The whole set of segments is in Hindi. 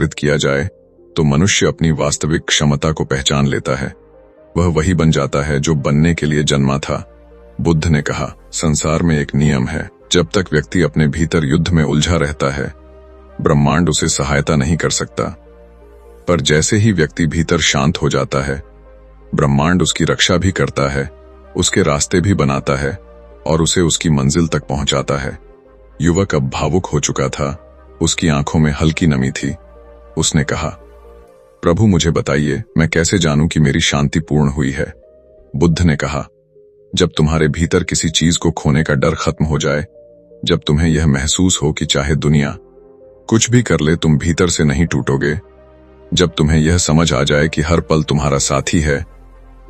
जागृत किया जाए तो मनुष्य अपनी वास्तविक क्षमता को पहचान लेता है। वह वही बन जाता है जो बनने के लिए जन्मा था। बुद्ध ने कहा, संसार में एक नियम है, जब तक व्यक्ति अपने भीतर युद्ध में उलझा रहता है, ब्रह्मांड उसे सहायता नहीं कर सकता। पर जैसे ही व्यक्ति भीतर शांत हो जाता है, ब्रह्मांड उसकी रक्षा भी करता है, उसके रास्ते भी बनाता है और उसे उसकी मंजिल तक पहुंचाता है। युवक अब भावुक हो चुका था, उसकी आंखों में हल्की नमी थी। उसने कहा, प्रभु मुझे बताइए, मैं कैसे जानूं कि मेरी शांति पूर्ण हुई है? बुद्ध ने कहा, जब तुम्हारे भीतर किसी चीज को खोने का डर खत्म हो जाए, जब तुम्हें यह महसूस हो कि चाहे दुनिया कुछ भी कर ले तुम भीतर से नहीं टूटोगे, जब तुम्हें यह समझ आ जाए कि हर पल तुम्हारा साथी है,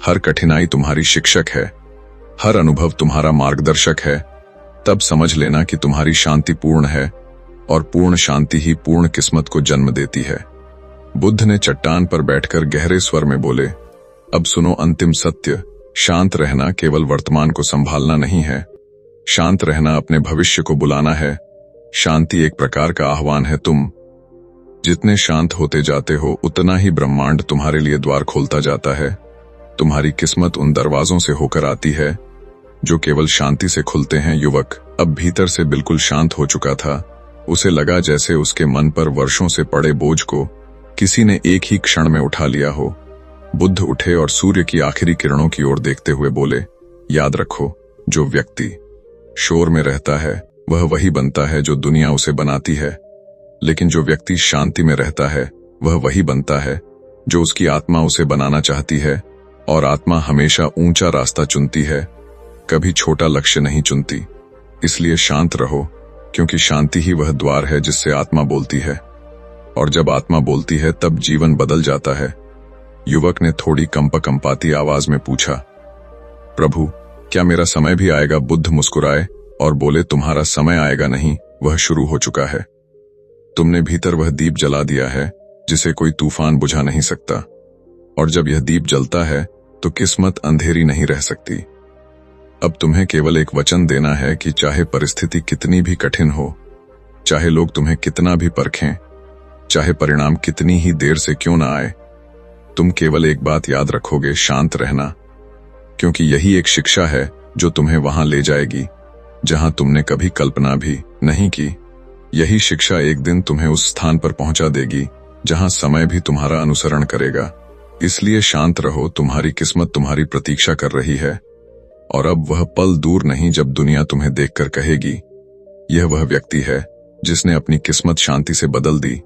हर कठिनाई तुम्हारी शिक्षक है, हर अनुभव तुम्हारा मार्गदर्शक है, तब समझ लेना कि तुम्हारी शांति पूर्ण है और पूर्ण शांति ही पूर्ण किस्मत को जन्म देती है। बुद्ध ने चट्टान पर बैठकर गहरे स्वर में बोले, अब सुनो अंतिम सत्य, शांत रहना केवल वर्तमान को संभालना नहीं है, शांत रहना अपने भविष्य को बुलाना है। शांति एक प्रकार का आह्वान है। तुम जितने शांत होते जाते हो उतना ही ब्रह्मांड तुम्हारे लिए द्वार खोलता जाता है। तुम्हारी किस्मत उन दरवाजों से होकर आती है जो केवल शांति से खुलते हैं। युवक अब भीतर से बिल्कुल शांत हो चुका था। उसे लगा जैसे उसके मन पर वर्षों से पड़े बोझ को किसी ने एक ही क्षण में उठा लिया हो। बुद्ध उठे और सूर्य की आखिरी किरणों की ओर देखते हुए बोले, याद रखो, जो व्यक्ति शोर में रहता है वह वही बनता है जो दुनिया उसे बनाती है, लेकिन जो व्यक्ति शांति में रहता है वह वही बनता है जो उसकी आत्मा उसे बनाना चाहती है। और आत्मा हमेशा ऊंचा रास्ता चुनती है, कभी छोटा लक्ष्य नहीं चुनती। इसलिए शांत रहो, क्योंकि शांति ही वह द्वार है जिससे आत्मा बोलती है, और जब आत्मा बोलती है तब जीवन बदल जाता है। युवक ने थोड़ी कंपाती आवाज में पूछा, प्रभु क्या मेरा समय भी आएगा? बुद्ध मुस्कुराए और बोले, तुम्हारा समय आएगा नहीं, वह शुरू हो चुका है। तुमने भीतर वह दीप जला दिया है जिसे कोई तूफान बुझा नहीं सकता, और जब यह दीप जलता है तो किस्मत अंधेरी नहीं रह सकती। अब तुम्हें केवल एक वचन देना है कि चाहे परिस्थिति कितनी भी कठिन हो, चाहे लोग तुम्हें कितना भी परखें, चाहे परिणाम कितनी ही देर से क्यों ना आए, तुम केवल एक बात याद रखोगे, शांत रहना, क्योंकि यही एक शिक्षा है जो तुम्हें वहां ले जाएगी जहां तुमने कभी कल्पना भी नहीं की। यही शिक्षा एक दिन तुम्हें उस स्थान पर पहुंचा देगी जहां समय भी तुम्हारा अनुसरण करेगा। इसलिए शांत रहो, तुम्हारी किस्मत तुम्हारी प्रतीक्षा कर रही है। और अब वह पल दूर नहीं जब दुनिया तुम्हें देखकर कहेगी, यह वह व्यक्ति है जिसने अपनी किस्मत शांति से बदल दी।